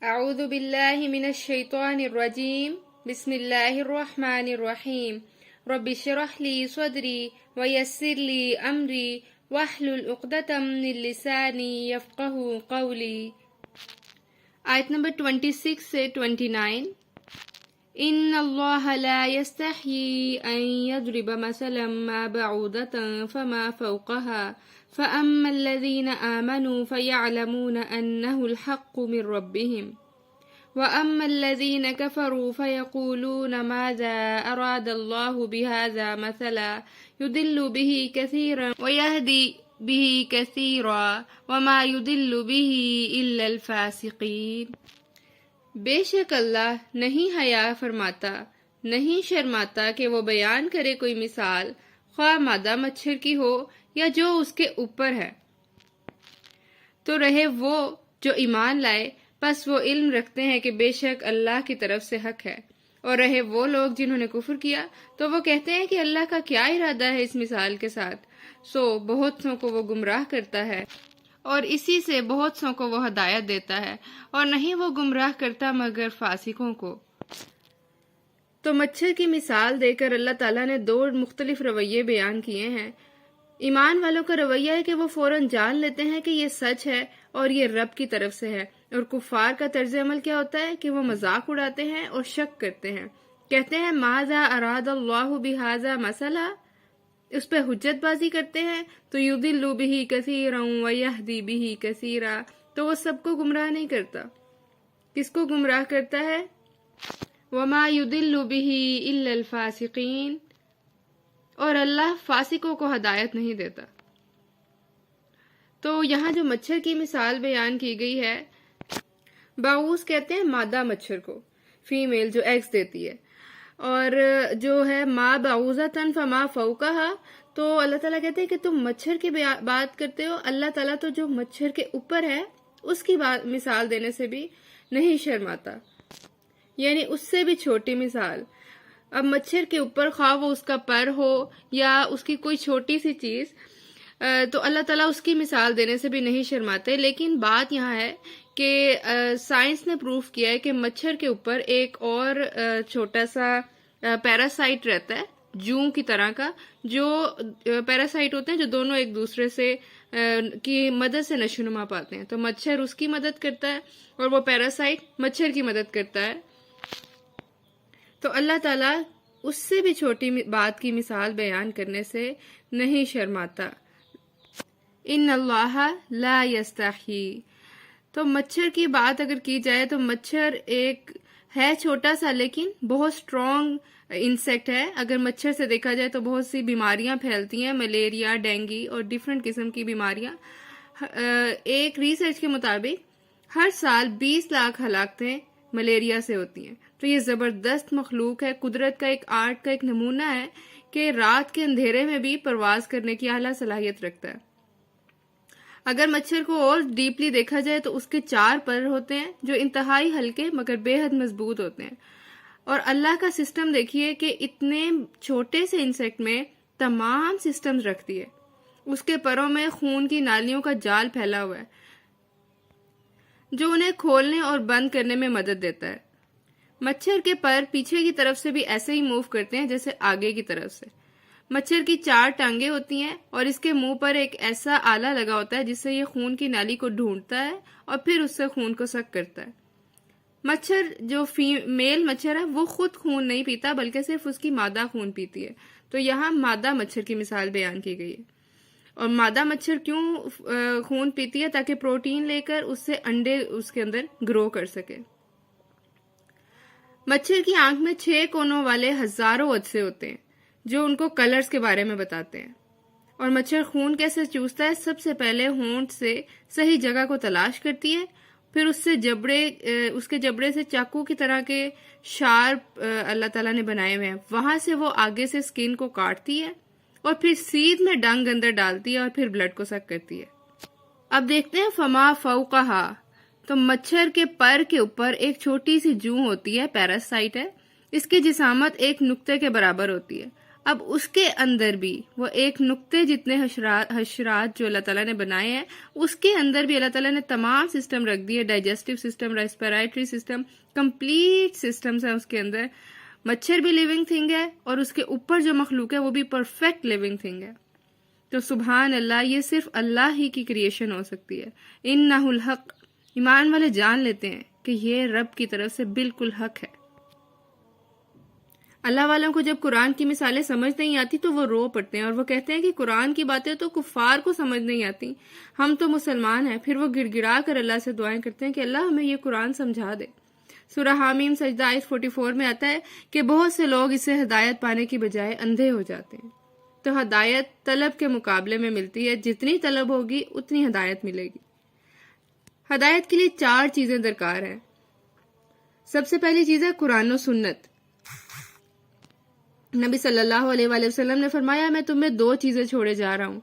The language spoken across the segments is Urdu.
اعوذ باللہ من الشیطان الرجیم بسم اللہ الرحمن الرحیم رب اشرح لی صدری ویسر لی امری واحلل عقدۃ من لسانی یفقہوا قولی۔ آیت نمبر 26 سے 29۔ ان اللہ لا یستحیی ان یضرب مثلا ما بعوضۃ فما فوقها فأما الذين آمنوا فيعلمون أنه الحق من ربهم وأما الذين كفروا فيقولون ماذا أراد الله بهذا مثلا يضل به كثيرا ويهدي به كثيرا وما يضل به إلا الفاسقين۔ بے شک اللہ نہیں حیا فرماتا، نہیں شرماتا کہ وہ بیان کرے کوئی مثال، خواہ مادہ مچھر کی ہو یا جو اس کے اوپر ہے، تو رہے وہ جو ایمان لائے، پس وہ علم رکھتے ہیں کہ بے شک اللہ کی طرف سے حق ہے، اور رہے وہ لوگ جنہوں نے کفر کیا تو وہ کہتے ہیں کہ اللہ کا کیا ارادہ ہے اس مثال کے ساتھ، سو بہت سوں کو وہ گمراہ کرتا ہے اور اسی سے بہت سوں کو وہ ہدایت دیتا ہے، اور نہیں وہ گمراہ کرتا مگر فاسقوں کو۔ تو مچھر کی مثال دے کر اللہ تعالیٰ نے دو مختلف رویے بیان کیے ہیں۔ ایمان والوں کا رویہ ہے کہ وہ فوراً جان لیتے ہیں کہ یہ سچ ہے اور یہ رب کی طرف سے ہے، اور کفار کا طرز عمل کیا ہوتا ہے کہ وہ مذاق اڑاتے ہیں اور شک کرتے ہیں، کہتے ہیں ماذا اراد اللہ بہذا مثلا، اس پہ حجت بازی کرتے ہیں، تو یضل بہ کثیرا ویہدی بہ کثیرا، تو وہ سب کو گمراہ نہیں کرتا، کس کو گمراہ کرتا ہے؟ وما یضل بہ الا الفاسقین، اور اللہ فاسقوں کو ہدایت نہیں دیتا۔ تو یہاں جو مچھر کی مثال بیان کی گئی ہے، باؤس کہتے ہیں مادہ مچھر کو، فیمیل جو ایگز دیتی ہے، اور جو ہے ما بعوضۃ فما فوقہا، تو اللہ تعالیٰ کہتے ہیں کہ تم مچھر کی بات کرتے ہو، اللہ تعالیٰ تو جو مچھر کے اوپر ہے اس کی مثال دینے سے بھی نہیں شرماتا، یعنی اس سے بھی چھوٹی مثال۔ اب مچھر کے اوپر خواہ وہ اس کا پر ہو یا اس کی کوئی چھوٹی سی چیز، تو اللہ تعالیٰ اس کی مثال دینے سے بھی نہیں شرماتے، لیکن بات یہاں ہے کہ سائنس نے پروف کیا ہے کہ مچھر کے اوپر ایک اور چھوٹا سا پیراسائٹ رہتا ہے، جوں کی طرح کا، جو پیراسائٹ ہوتے ہیں جو دونوں ایک دوسرے سے کی مدد سے نشو نما پاتے ہیں، تو مچھر اس کی مدد کرتا ہے اور وہ پیراسائٹ مچھر کی مدد کرتا ہے۔ تو اللہ تعالیٰ اس سے بھی چھوٹی بات کی مثال بیان کرنے سے نہیں شرماتا۔ ان اللہ لا یستحی، تو مچھر کی بات اگر کی جائے تو مچھر ایک ہے چھوٹا سا لیکن بہت اسٹرانگ انسیکٹ ہے۔ اگر مچھر سے دیکھا جائے تو بہت سی بیماریاں پھیلتی ہیں، ملیریا، ڈینگی اور ڈیفرنٹ قسم کی بیماریاں۔ ایک ریسرچ کے مطابق ہر سال 20 لاکھ ہلاکتیں ملیریا سے ہوتی ہیں۔ تو یہ زبردست مخلوق ہے، قدرت کا ایک آرٹ کا ایک نمونہ ہے کہ رات کے اندھیرے میں بھی پرواز کرنے کی اعلیٰ صلاحیت رکھتا ہے۔ اگر مچھر کو اور ڈیپلی دیکھا جائے تو اس کے 4 پر ہوتے ہیں جو انتہائی ہلکے مگر بے حد مضبوط ہوتے ہیں، اور اللہ کا سسٹم دیکھیے کہ اتنے چھوٹے سے انسیکٹ میں تمام سسٹمز رکھتی ہے۔ اس کے پروں میں خون کی نالیوں کا جال پھیلا ہوا ہے جو انہیں کھولنے اور بند کرنے میں مدد دیتا ہے۔ مچھر کے پر پیچھے کی طرف سے بھی ایسے ہی موو کرتے ہیں جیسے آگے کی طرف سے۔ مچھر کی 4 ٹانگیں ہوتی ہیں اور اس کے منہ پر ایک ایسا آلہ لگا ہوتا ہے جس سے یہ خون کی نالی کو ڈھونڈتا ہے اور پھر اس سے خون کو سک کرتا ہے۔ مچھر جو میل مچھر ہے وہ خود خون نہیں پیتا بلکہ صرف اس کی مادہ خون پیتی ہے، تو یہاں مادہ مچھر کی مثال بیان کی گئی ہے۔ اور مادہ مچھر کیوں خون پیتی ہے؟ تاکہ پروٹین لے کر اس سے انڈے اس کے اندر گرو کر سکے۔ مچھر کی آنکھ میں 6 کونوں والے ہزاروں عدسے ہوتے ہیں جو ان کو کلرز کے بارے میں بتاتے ہیں۔ اور مچھر خون کیسے چوستا ہے؟ سب سے پہلے ہونٹ سے صحیح جگہ کو تلاش کرتی ہے، پھر اس کے جبڑے سے چاقو کی طرح کے شارپ اللہ تعالیٰ نے بنائے ہوئے ہیں، وہاں سے وہ آگے سے سکن کو کاٹتی ہے اور پھر سیدھ میں ڈنگ اندر ڈالتی ہے اور پھر بلڈ کو سک کرتی ہے۔ اب دیکھتے ہیں فما فوقہا، تو مچھر کے پر کے اوپر ایک چھوٹی سی جوں ہوتی ہے، پیراسائٹ ہے، اس کی جسامت ایک نقطے کے برابر ہوتی ہے۔ اب اس کے اندر بھی وہ ایک نقطے جتنے حشرات جو اللہ تعالیٰ نے بنائے ہیں، اس کے اندر بھی اللہ تعالیٰ نے تمام سسٹم رکھ دیے، digestive system, respiratory system, complete systems ہیں اس کے اندر. مچھر بھی لیونگ تھنگ ہے، اور اس کے اوپر جو مخلوق ہے وہ بھی پرفیکٹ لیونگ تھنگ ہے. تو سبحان اللہ، یہ صرف اللہ ہی کی کریشن ہو سکتی ہے. انہ الحق، ایمان والے جان لیتے ہیں کہ یہ رب کی طرف سے بالکل حق ہے. اللہ والوں کو جب قرآن کی مثالیں سمجھ نہیں آتی تو وہ رو پڑتے ہیں، اور وہ کہتے ہیں کہ قرآن کی باتیں تو کفار کو سمجھ نہیں آتی، ہم تو مسلمان ہیں. پھر وہ گڑ گڑا کر اللہ سے دعائیں کرتے ہیں کہ اللہ ہمیں یہ قرآن سمجھا دے. سورہ حامیم سجدہ آیت 44 میں آتا ہے کہ بہت سے لوگ اس سے ہدایت پانے کی بجائے اندھے ہو جاتے ہیں. تو ہدایت طلب کے مقابلے میں ملتی ہے، جتنی طلب ہوگی اتنی ہدایت ملے گی. ہدایت کے لیے 4 چیزیں درکار ہیں. سب سے پہلی چیز ہے قرآن و سنت. نبی صلی اللہ علیہ وآلہ وسلم نے فرمایا، میں تمہیں 2 چیزیں چھوڑے جا رہا ہوں،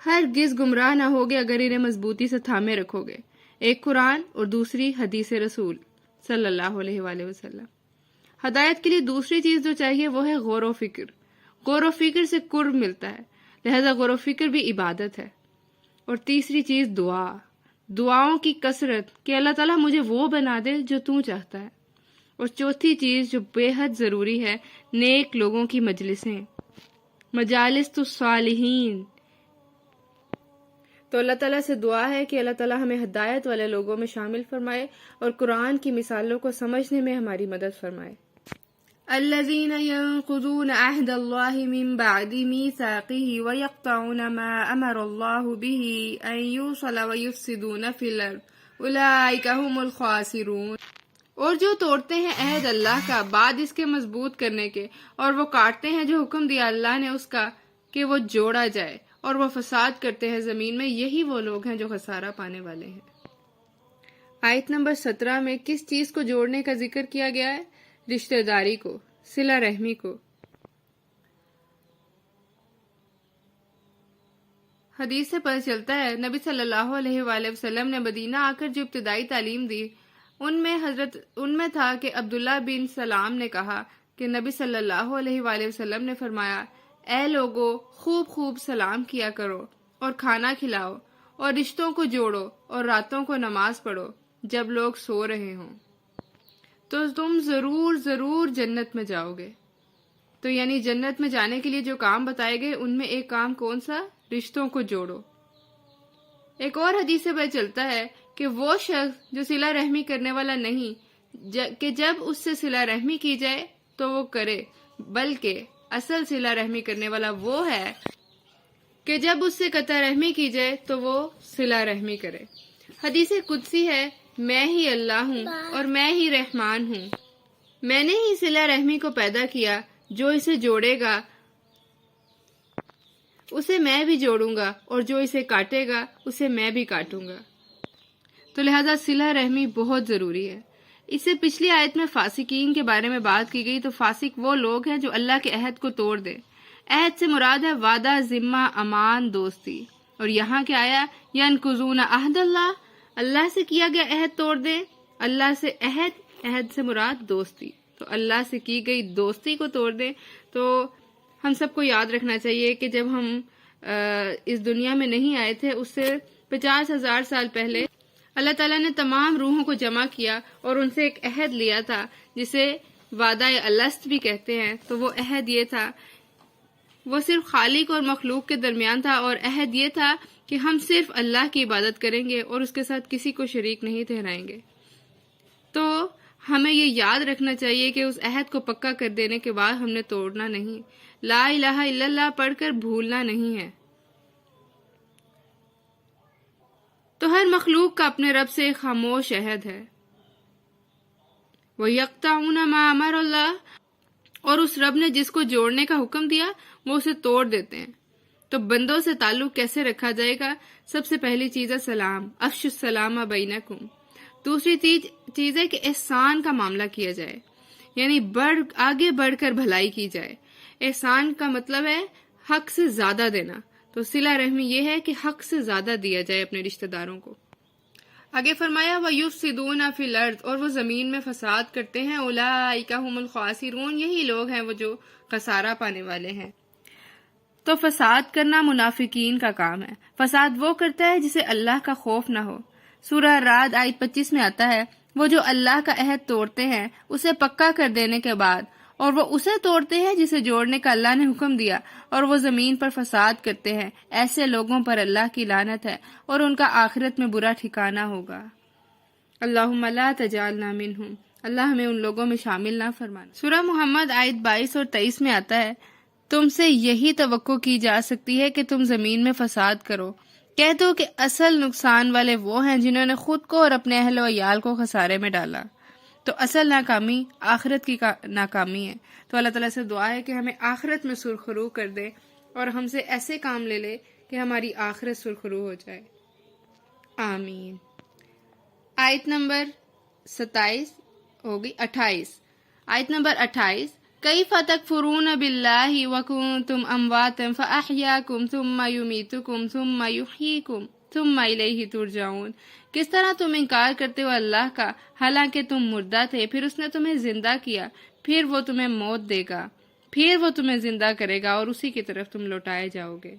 ہرگز گمراہ نہ ہوگے اگر انہیں مضبوطی سے تھامے رکھو گے. ایک قرآن اور دوسری حدیث رسول صلی اللہ علیہ وآلہ وسلم. ہدایت کے لیے دوسری چیز جو چاہیے وہ ہے غور و فکر. غور و فکر سے قرب ملتا ہے، لہذا غور و فکر بھی عبادت ہے. اور تیسری چیز دعا، دعاؤں کی کثرت کہ اللہ تعالیٰ مجھے وہ بنا دے جو تو چاہتا ہے. اور چوتھی چیز جو بے حد ضروری ہے، نیک لوگوں کی مجلسیں، مجالس الصالحین. تو اللہ تعالیٰ سے دعا ہے کہ اللہ تعالیٰ ہمیں ہدایت والے لوگوں میں شامل فرمائے اور قرآن کی مثالوں کو سمجھنے میں ہماری مدد فرمائے. الذين ينقضون عهد الله من بعد ميثاقه ويقطعون ما أمر الله به أن يوصل ويفسدون في الأرض أولئك هم الخاسرون. اور جو توڑتے ہیں عہد اللہ کا بعد اس کے مضبوط کرنے کے، اور وہ کاٹتے ہیں جو حکم دیا اللہ نے اس کا کہ وہ جوڑا جائے، اور وہ فساد کرتے ہیں زمین میں، یہی وہ لوگ ہیں جو خسارہ پانے والے ہیں. آیت نمبر 17 میں کس چیز کو جوڑنے کا ذکر کیا گیا ہے؟ رشتہ داری کو، صلہ رحمی کو. حدیث سے پتہ چلتا ہے نبی صلی اللہ علیہ وآلہ وسلم نے مدینہ آ کر جو ابتدائی تعلیم دی ان میں تھا کہ عبداللہ بن سلام نے کہا کہ نبی صلی اللہ علیہ وآلہ وسلم نے فرمایا، اے لوگو، خوب خوب سلام کیا کرو اور کھانا کھلاؤ اور رشتوں کو جوڑو اور راتوں کو نماز پڑھو جب لوگ سو رہے ہوں، تو تم ضرور ضرور جنت میں جاؤ گے. تو یعنی جنت میں جانے کے لیے جو کام بتائے گئے ان میں ایک کام کون سا؟ رشتوں کو جوڑو. ایک اور حدیث سے پتہ چلتا ہے کہ وہ شخص جو صلہ رحمی کرنے والا نہیں کہ جب اس سے صلہ رحمی کی جائے تو وہ کرے، بلکہ اصل صلہ رحمی کرنے والا وہ ہے کہ جب اس سے قطع رحمی کی جائے تو وہ صلہ رحمی کرے. حدیث قدسی ہے، میں ہی اللہ ہوں اور میں ہی رحمان ہوں، میں نے ہی صلہ رحمی کو پیدا کیا، جو اسے جوڑے گا اسے میں بھی جوڑوں گا اور جو اسے کاٹے گا اسے میں بھی کاٹوں گا. تو لہذا صلہ رحمی بہت ضروری ہے. اس سے پچھلی آیت میں فاسقین کے بارے میں بات کی گئی. تو فاسق وہ لوگ ہیں جو اللہ کے عہد کو توڑ دے. عہد سے مراد ہے وعدہ، ذمہ، امان، دوستی. اور یہاں کیا آیا؟ ینقضون عہد اللہ، اللہ سے کیا گیا عہد توڑ دے. اللہ سے عہد سے مراد دوستی. تو اللہ سے کی گئی دوستی کو توڑ دے. تو ہم سب کو یاد رکھنا چاہیے کہ جب ہم اس دنیا میں نہیں آئے تھے، اس سے 50,000 سال پہلے اللہ تعالیٰ نے تمام روحوں کو جمع کیا اور ان سے ایک عہد لیا تھا جسے وعدہ الست بھی کہتے ہیں. تو وہ عہد یہ تھا، وہ صرف خالق اور مخلوق کے درمیان تھا، اور عہد یہ تھا کہ ہم صرف اللہ کی عبادت کریں گے اور اس کے ساتھ کسی کو شریک نہیں ٹھہرائیں گے. تو ہمیں یہ یاد رکھنا چاہیے کہ اس عہد کو پکا کر دینے کے بعد ہم نے توڑنا نہیں. لا الہ الا اللہ پڑھ کر بھولنا نہیں ہے. تو ہر مخلوق کا اپنے رب سے خاموش عہد ہے. وَيَقْطَعُونَ مَا أَمَرَ اللَّهُ، اور اس رب نے جس کو جوڑنے کا حکم دیا وہ اسے توڑ دیتے ہیں. تو بندوں سے تعلق کیسے رکھا جائے گا؟ سب سے پہلی چیز ہے سلام، افشوا السلام بینکم. دوسری چیز ہے کہ احسان کا معاملہ کیا جائے، یعنی آگے بڑھ کر بھلائی کی جائے. احسان کا مطلب ہے حق سے زیادہ دینا. تو صلہ رحمی یہ ہے کہ حق سے زیادہ دیا جائے اپنے رشتہ داروں کو. آگے فرمایا وَيُفْسِدُونَ فِي الْأَرْضِ، اور وہ زمین میں فساد کرتے ہیں. أُولَئِكَ هُمُ الْخَاسِرُونَ، یہی لوگ ہیں وہ جو خسارہ پانے والے ہیں. تو فساد کرنا منافقین کا کام ہے۔ فساد وہ کرتا ہے جسے اللہ کا خوف نہ ہو۔ سورہ رعد آیت 25 میں آتا ہے، وہ جو اللہ کا عہد توڑتے ہیں اسے پکا کر دینے کے بعد، اور وہ اسے توڑتے ہیں جسے جوڑنے کا اللہ نے حکم دیا، اور وہ زمین پر فساد کرتے ہیں، ایسے لوگوں پر اللہ کی لعنت ہے اور ان کا آخرت میں برا ٹھکانہ ہوگا۔ اللہم لا تجعلنا منہم، اللہ ہمیں ان لوگوں میں شامل نہ فرمانا۔ سورہ محمد آیت 22 اور 23 میں آتا ہے، تم سے یہی توقع کی جا سکتی ہے کہ تم زمین میں فساد کرو۔ کہہ دو کہ اصل نقصان والے وہ ہیں جنہوں نے خود کو اور اپنے اہل و عیال کو خسارے میں ڈالا۔ تو اصل ناکامی آخرت کی ناکامی ہے۔ تو اللہ تعالیٰ سے دعا ہے کہ ہمیں آخرت میں سرخرو کر دے اور ہم سے ایسے کام لے لے کہ ہماری آخرت سرخرو ہو جائے، آمین۔ آیت نمبر 27 ہوگی 28، آیت نمبر 28، کیف تکفرون باللہ وکنتم امواتا فاحیاکم ثم یمیتکم ثم یحییکم ثم الیہ ترجعون۔ کس طرح تم انکار کرتے ہو اللہ کا حالانکہ تم مردہ تھے، پھر اس نے تمہیں زندہ کیا، پھر وہ تمہیں موت دے گا، پھر وہ تمہیں زندہ کرے گا اور اسی کی طرف تم لوٹائے جاؤ گے۔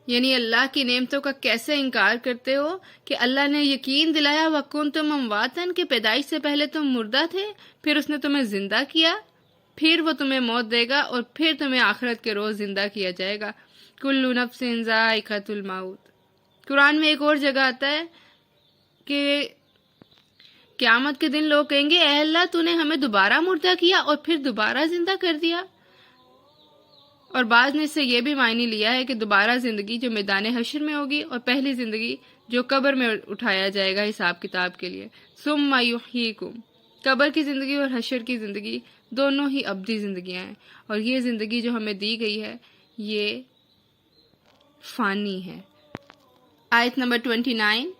یعنی اللہ کی نعمتوں کا کیسے انکار کرتے ہو کہ اللہ نے یقین دلایا وَكُنْتُمْ أَمْوَاتًا کہ پیدائش سے پہلے تم مردہ تھے، پھر اس نے تمہیں زندہ کیا، پھر وہ تمہیں موت دے گا اور پھر تمہیں آخرت کے روز زندہ کیا جائے گا۔ كُلُّ نَفْسٍ ذَائِقَةُ الْمَوْتِ۔ قرآن میں ایک اور جگہ آتا ہے کہ قیامت کے دن لوگ کہیں گے، اے اللہ تو نے ہمیں دوبارہ مردہ کیا اور پھر دوبارہ زندہ کر دیا۔ اور بعض نے اس سے یہ بھی معنی لیا ہے کہ دوبارہ زندگی جو میدان حشر میں ہوگی اور پہلی زندگی جو قبر میں اٹھایا جائے گا حساب کتاب کے لیے۔ ثم یحییکم، قبر کی زندگی اور حشر کی زندگی دونوں ہی ابدی زندگیاں ہیں، اور یہ زندگی جو ہمیں دی گئی ہے یہ فانی ہے۔ آیت نمبر 29،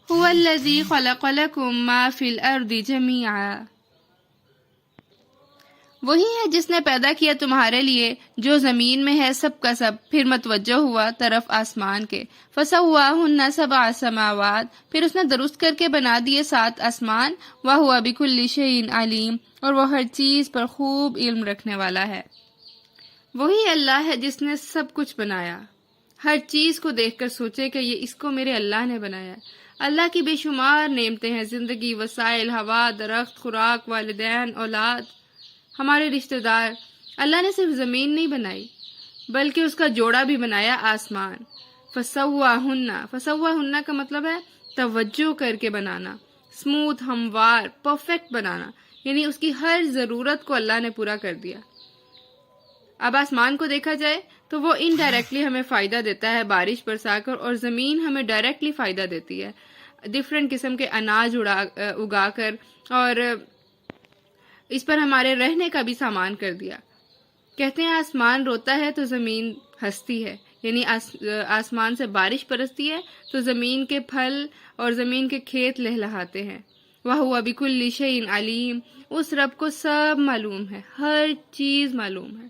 هو الذی خلق لکم ما فی الارض جمیعا، وہی ہے جس نے پیدا کیا تمہارے لیے جو زمین میں ہے سب کا سب، پھر متوجہ ہوا طرف آسمان کے، فسواہن سبع سماوات، پھر اس نے درست کر کے بنا دیے 7 آسمان، وہو بکل شیء علیم، اور وہ ہر چیز پر خوب علم رکھنے والا ہے۔ وہی اللہ ہے جس نے سب کچھ بنایا۔ ہر چیز کو دیکھ کر سوچے کہ یہ اس کو میرے اللہ نے بنایا ہے۔ اللہ کی بے شمار نعمتیں ہیں، زندگی، وسائل، ہوا، درخت، خوراک، والدین، اولاد، ہمارے رشتہ دار۔ اللہ نے صرف زمین نہیں بنائی بلکہ اس کا جوڑا بھی بنایا، آسمان۔ فسواہن کا مطلب ہے توجہ کر کے بنانا، اسموتھ، ہموار، پرفیکٹ بنانا، یعنی اس کی ہر ضرورت کو اللہ نے پورا کر دیا۔ اب آسمان کو دیکھا جائے تو وہ انڈائریکٹلی ہمیں فائدہ دیتا ہے بارش برسا کر، اور زمین ہمیں ڈائریکٹلی فائدہ دیتی ہے ڈفرینٹ قسم کے اناج اگا کر، اور اس پر ہمارے رہنے کا بھی سامان کر دیا۔ کہتے ہیں آسمان روتا ہے تو زمین ہنستی ہے، یعنی آسمان سے بارش برستی ہے تو زمین کے پھل اور زمین کے کھیت لہلہاتے ہیں۔ وَهُوَ بِكُلِّ شَيْءٍ عَلِيمٌ، اس رب کو سب معلوم ہے، ہر چیز معلوم ہے۔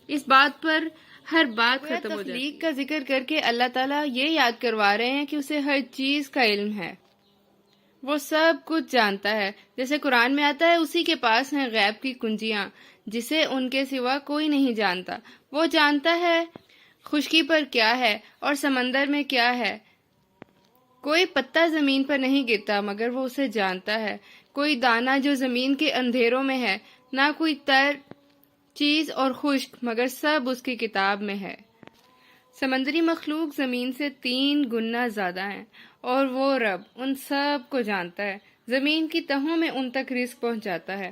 اس بات پر ہر بات ختم ہو جاتی ہے۔ تخلیق کا ذکر کر کے اللہ تعالیٰ یہ یاد کروا رہے ہیں کہ اسے ہر چیز کا علم ہے، وہ سب کچھ جانتا ہے۔ جیسے قرآن میں آتا ہے، اسی کے پاس ہیں غیب کی کنجیاں جسے ان کے سوا کوئی نہیں جانتا۔ وہ جانتا ہے خشکی پر کیا ہے اور سمندر میں کیا ہے۔ کوئی پتا زمین پر نہیں گرتا مگر وہ اسے جانتا ہے، کوئی دانہ جو زمین کے اندھیروں میں ہے، نہ کوئی تر چیز اور خشک مگر سب اس کی کتاب میں ہے۔ سمندری مخلوق زمین سے 3 گنا زیادہ ہیں، اور وہ رب ان سب کو جانتا ہے، زمین کی تہوں میں ان تک رزق پہنچاتا ہے۔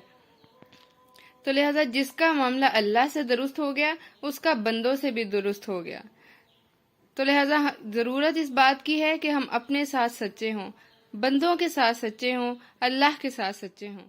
تو لہذا جس کا معاملہ اللہ سے درست ہو گیا اس کا بندوں سے بھی درست ہو گیا۔ تو لہذا ضرورت اس بات کی ہے کہ ہم اپنے ساتھ سچے ہوں، بندوں کے ساتھ سچے ہوں، اللہ کے ساتھ سچے ہوں۔